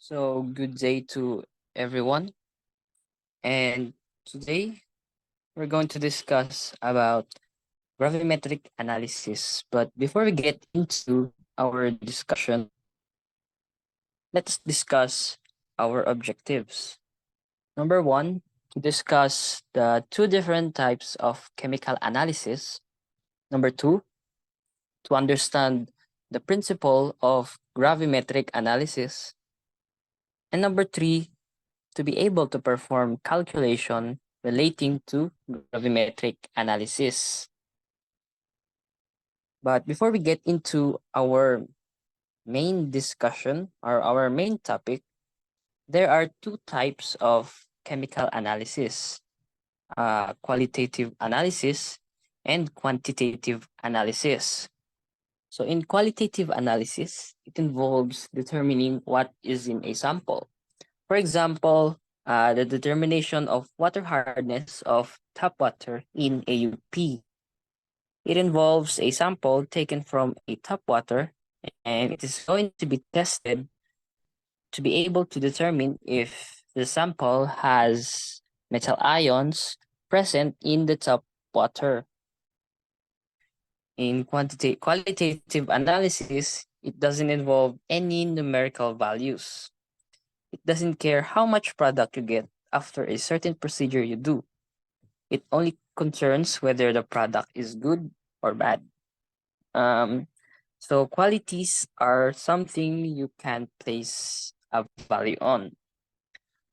So, good day to everyone. And today we're going to discuss about gravimetric analysis. But before we get into our discussion, let's discuss our objectives. Number one, to discuss the two different types of chemical analysis. Number two, to understand the principle of gravimetric analysis. And number three, to be able to perform calculation relating to gravimetric analysis. But before we get into our main discussion or our main topic, there are two types of chemical analysis, qualitative analysis and quantitative analysis. So in qualitative analysis, it involves determining what is in a sample. For example, the determination of water hardness of tap water in AUP. It involves a sample taken from a tap water and it is going to be tested to be able to determine if the sample has metal ions present in the tap water. In qualitative analysis, it doesn't involve any numerical values. It doesn't care how much product you get after a certain procedure you do. It only concerns whether the product is good or bad. Um, so qualities are something you can place a value on,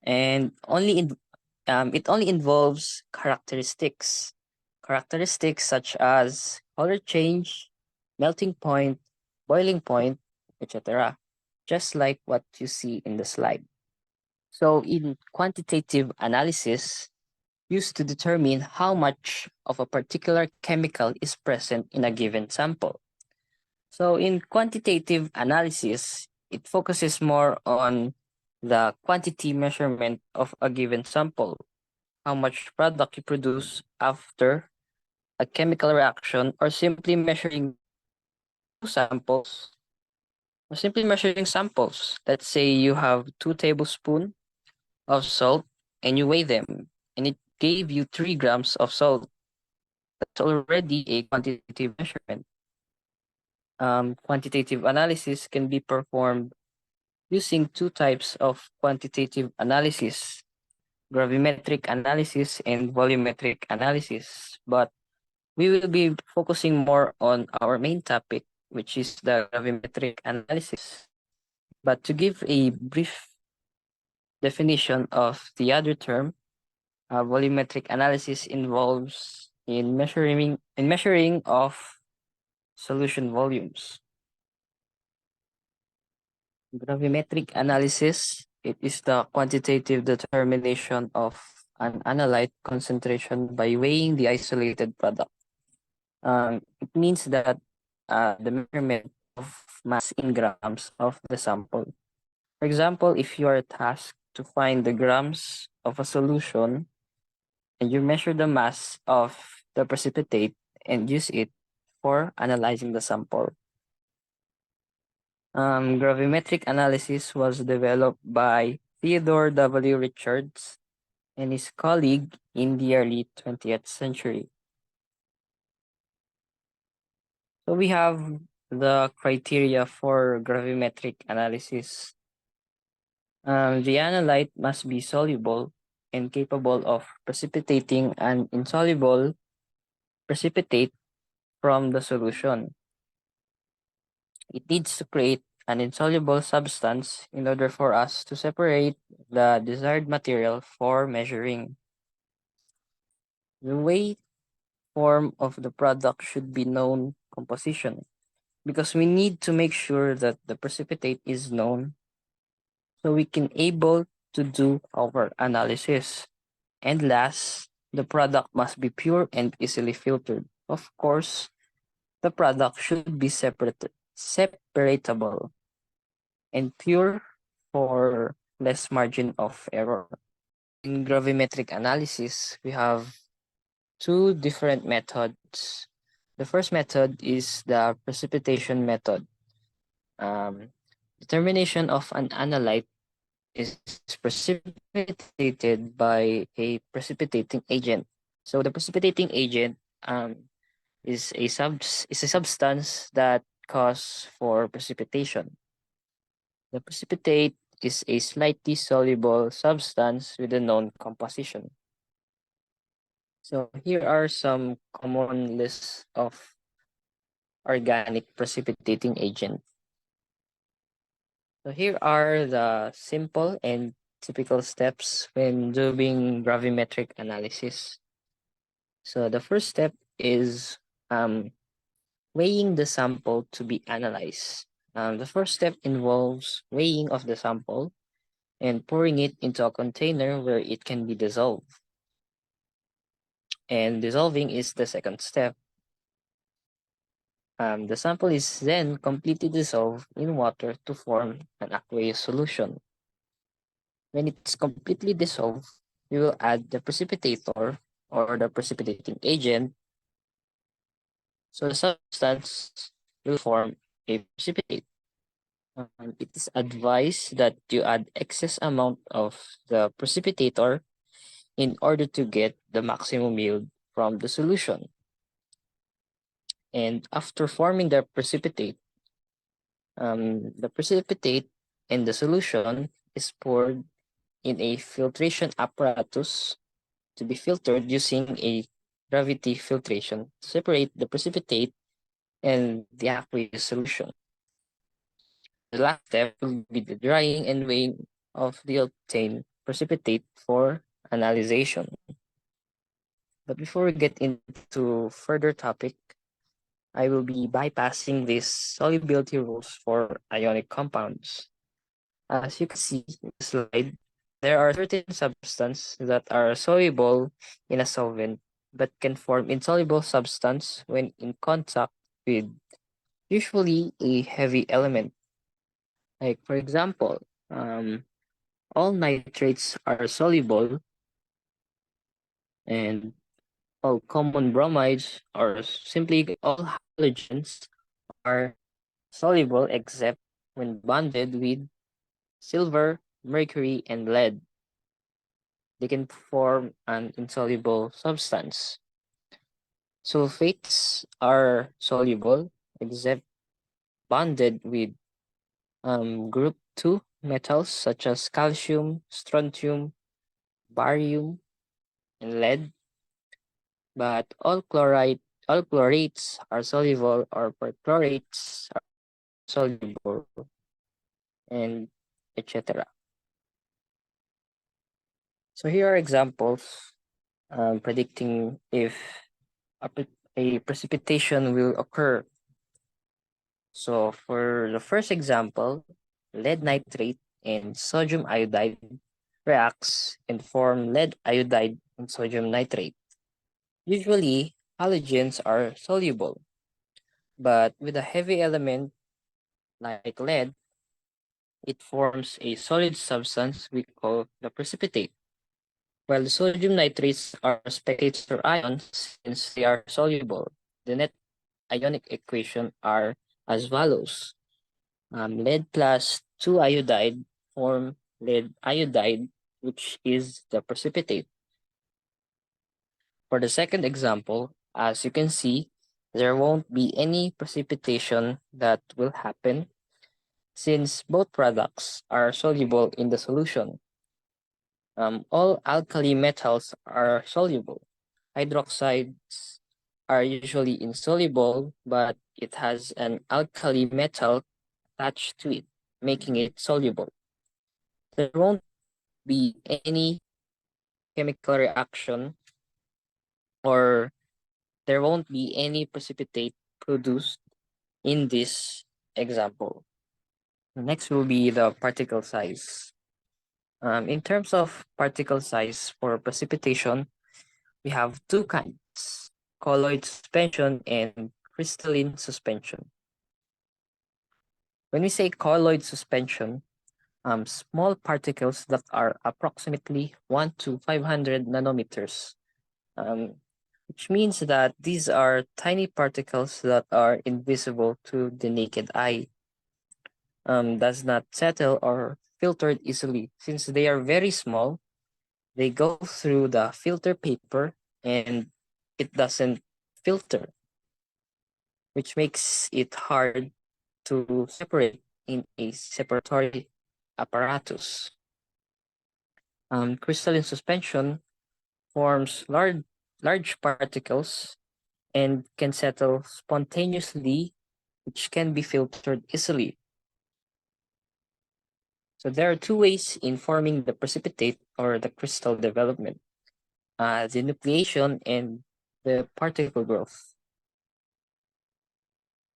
and it only involves characteristics. Characteristics such as color change, melting point, boiling point, etc. Just like what you see in the slide. So in quantitative analysis, used to determine how much of a particular chemical is present in a given sample. So in quantitative analysis, it focuses more on the quantity measurement of a given sample, how much product you produce after a chemical reaction, or simply measuring samples, or simply measuring samples. Let's say you have 2 tablespoons of salt and you weigh them and it gave you 3 grams of salt. That's already a quantitative measurement. Quantitative analysis can be performed using two types of quantitative analysis, gravimetric analysis and volumetric analysis. But we will be focusing more on our main topic, which is the gravimetric analysis. But to give a brief definition of the other term, volumetric analysis involves in measuring of solution volumes. Gravimetric analysis, it is the quantitative determination of an analyte concentration by weighing the isolated product. It means that the measurement of mass in grams of the sample. For example, if you are tasked to find the grams of a solution and you measure the mass of the precipitate and use it for analyzing the sample. Gravimetric analysis was developed by Theodore W. Richards and his colleague in the early 20th century. So we have the criteria for gravimetric analysis. The analyte must be soluble and capable of precipitating an insoluble precipitate from the solution. It needs to create an insoluble substance in order for us to separate the desired material for measuring. The weight form of the product should be known composition because we need to make sure that the precipitate is known so we can able to do our analysis. And last, the product must be pure and easily filtered. Of course, the product should be separatable and pure for less margin of error. In gravimetric analysis, we have two different methods. The first method is the precipitation method. Determination of an analyte is precipitated by a precipitating agent. So the precipitating agent is a substance that causes for precipitation. The precipitate is a slightly soluble substance with a known composition. So here are some common lists of organic precipitating agent. So here are the simple and typical steps when doing gravimetric analysis. So the first step is weighing the sample to be analyzed. The first step involves weighing of the sample and pouring it into a container where it can be dissolved. And dissolving is the second step. The sample is then completely dissolved in water to form an aqueous solution. When it's completely dissolved, we will add the precipitator or the precipitating agent. So the substance will form a precipitate. It is advised that you add excess amount of the precipitator in order to get the maximum yield from the solution. And after forming the precipitate and the solution is poured in a filtration apparatus to be filtered using a gravity filtration to separate the precipitate and the aqueous solution. The last step will be the drying and weighing of the obtained precipitate for analyzation. But before we get into further topic, I will be bypassing these solubility rules for ionic compounds. As you can see in the slide, there are certain substances that are soluble in a solvent but can form insoluble substance when in contact with usually a heavy element. Like for example, all nitrates are soluble and all common bromides or simply all halogens are soluble except when bonded with silver, mercury, and lead. They can form an insoluble substance. Sulfates are soluble except bonded with group 2 metals such as calcium, strontium, barium, and lead. But all chlorates are soluble or perchlorates are soluble and etc. So here are examples predicting if a precipitation will occur. So for the first example, lead nitrate and sodium iodide reacts and form lead iodide and sodium nitrate. Usually, halogens are soluble, but with a heavy element like lead, it forms a solid substance we call the precipitate. While the sodium nitrates are spectator ions since they are soluble, the net ionic equation are as follows. Lead plus 2 iodide form lead iodide, which is the precipitate. For the second example, as you can see, there won't be any precipitation that will happen since both products are soluble in the solution. All alkali metals are soluble. Hydroxides are usually insoluble, but it has an alkali metal attached to it, making it soluble. There won't be any chemical reaction or there won't be any precipitate produced in this example. Next will be the particle size. In terms of particle size for precipitation, we have two kinds, colloid suspension and crystalline suspension. When we say colloid suspension, small particles that are approximately 1 to 500 nanometers, which means that these are tiny particles that are invisible to the naked eye, does not settle or filtered easily. Since they are very small, they go through the filter paper and it doesn't filter, which makes it hard to separate in a separatory apparatus. Crystalline suspension forms large particles and can settle spontaneously, which can be filtered easily. So there are two ways in forming the precipitate or the crystal development, the nucleation and the particle growth.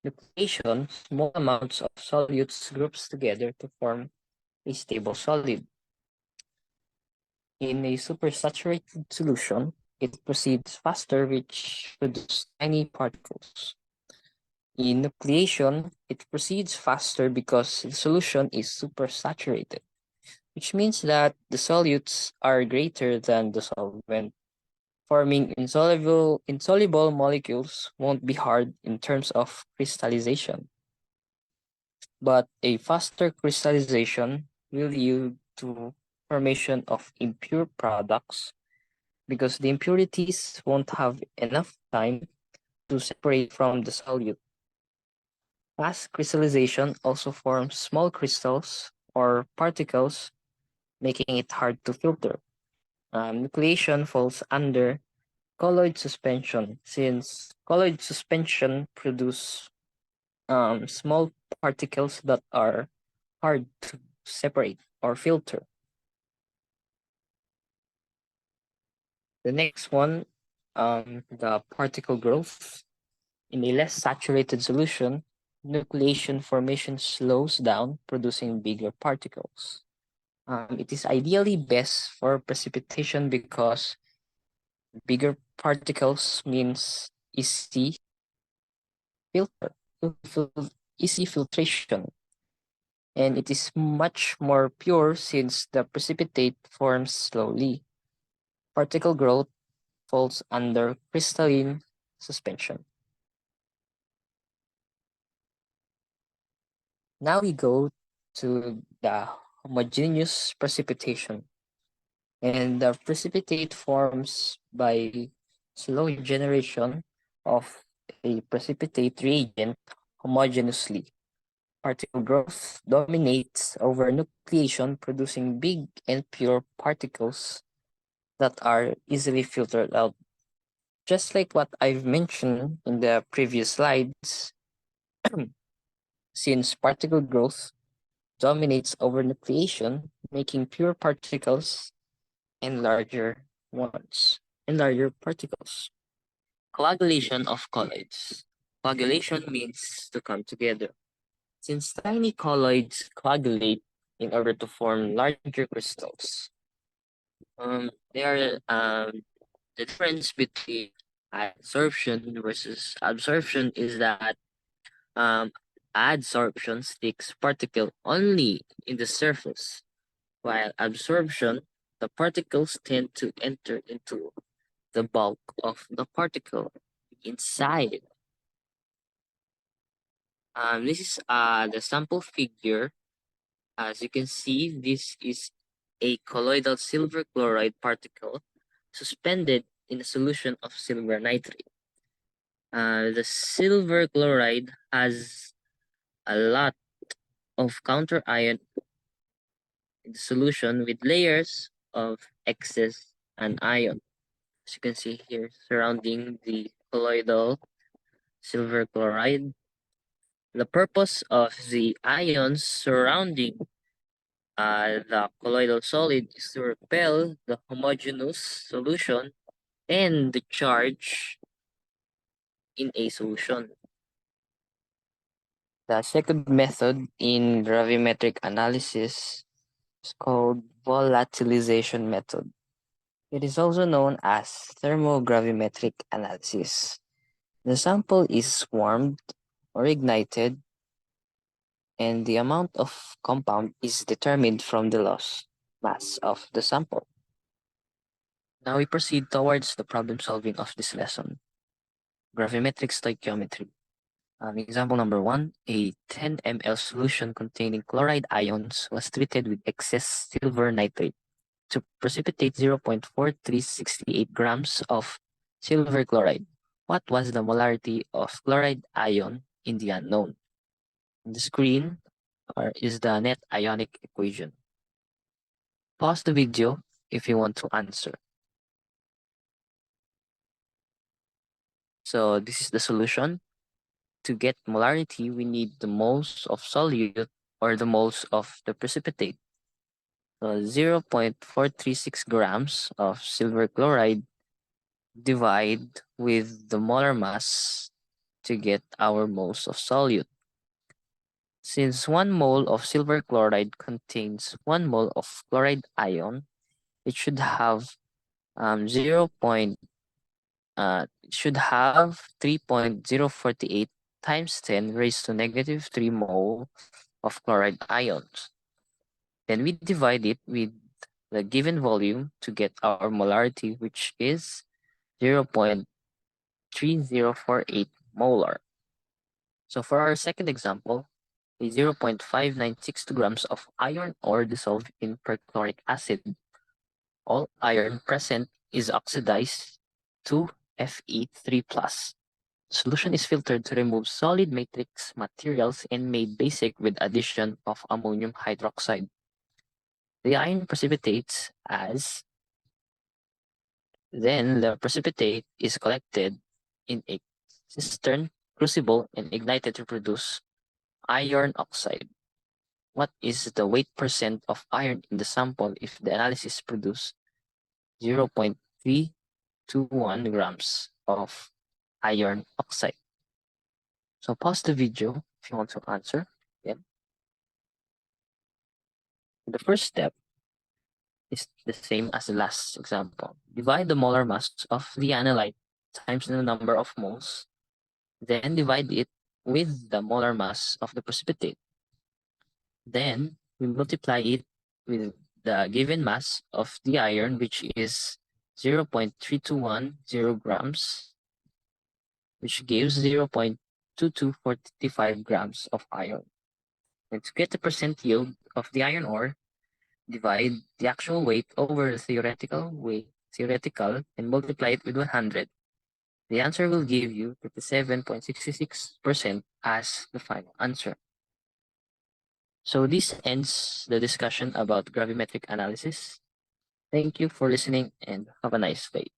Nucleation, small amounts of solutes groups together to form a stable solid. In a supersaturated solution, it proceeds faster, which produces tiny particles. In nucleation, it proceeds faster because the solution is supersaturated, which means that the solutes are greater than the solvent. Forming insoluble molecules won't be hard in terms of crystallization, but a faster crystallization will yield to formation of impure products because the impurities won't have enough time to separate from the solute. Fast crystallization also forms small crystals or particles, making it hard to filter. Nucleation falls under colloid suspension since colloid suspension produce small particles that are hard to separate or filter. The next one, the particle growth. In a less saturated solution, nucleation formation slows down, producing bigger particles. It is ideally best for precipitation because bigger particles means filter, easy filtration, and it is much more pure since the precipitate forms slowly. Particle growth falls under crystalline suspension. Now we go to the homogeneous precipitation, and the precipitate forms by slow generation of a precipitate reagent homogeneously. Particle growth dominates over nucleation, producing big and pure particles that are easily filtered out. Just like what I've mentioned in the previous slides, since particle growth dominates over nucleation, making pure particles and larger ones and larger particles. Coagulation of colloids. Coagulation means to come together. Since tiny colloids coagulate in order to form larger crystals, they are the difference between adsorption versus absorption is that um, adsorption sticks particle only in the surface, while absorption, the particles tend to enter into the bulk of the particle inside. This is the sample figure. As you can see, this is a colloidal silver chloride particle suspended in a solution of silver nitrate. The silver chloride has a lot of counter ion in the solution with layers of excess anion. As you can see here, surrounding the colloidal silver chloride. The purpose of the ions surrounding the colloidal solid is to repel the homogeneous solution and the charge in a solution. The second method in gravimetric analysis is called volatilization method. It is also known as thermogravimetric analysis. The sample is warmed or ignited, and the amount of compound is determined from the loss mass of the sample. Now we proceed towards the problem solving of this lesson, gravimetric stoichiometry. Example number one, a 10 ml solution containing chloride ions was treated with excess silver nitrate to precipitate 0.4368 grams of silver chloride. What was the molarity of chloride ion in the unknown? On the screen is the net ionic equation. Pause the video if you want to answer. So this is the solution. To get molarity, we need the moles of solute or the moles of the precipitate. So 0.436 grams of silver chloride divide with the molar mass to get our moles of solute. Since 1 mole of silver chloride contains 1 mole of chloride ion, it should have 3.048 times 10 raised to negative 3 mole of chloride ions. Then we divide it with the given volume to get our molarity, which is 0.3048 molar. So for our second example, a 0.5962 grams of iron ore dissolved in perchloric acid. All iron present is oxidized to Fe3+. Solution is filtered to remove solid matrix materials and made basic with addition of ammonium hydroxide. The iron precipitates as then the precipitate is collected in a cistern crucible and ignited to produce iron oxide. What is the weight percent of iron in the sample if the analysis produce 0.321 grams of iron oxide? So pause the video if you want to answer. Then the first step is the same as the last example. Divide the molar mass of the analyte times the number of moles, then divide it with the molar mass of the precipitate. Then we multiply it with the given mass of the iron, which is 0.3210 grams, which gives 0.2245 grams of iron. And to get the percent yield of the iron ore, divide the actual weight over the theoretical, and multiply it with 100. The answer will give you 57.66% as the final answer. So this ends the discussion about gravimetric analysis. Thank you for listening and have a nice day.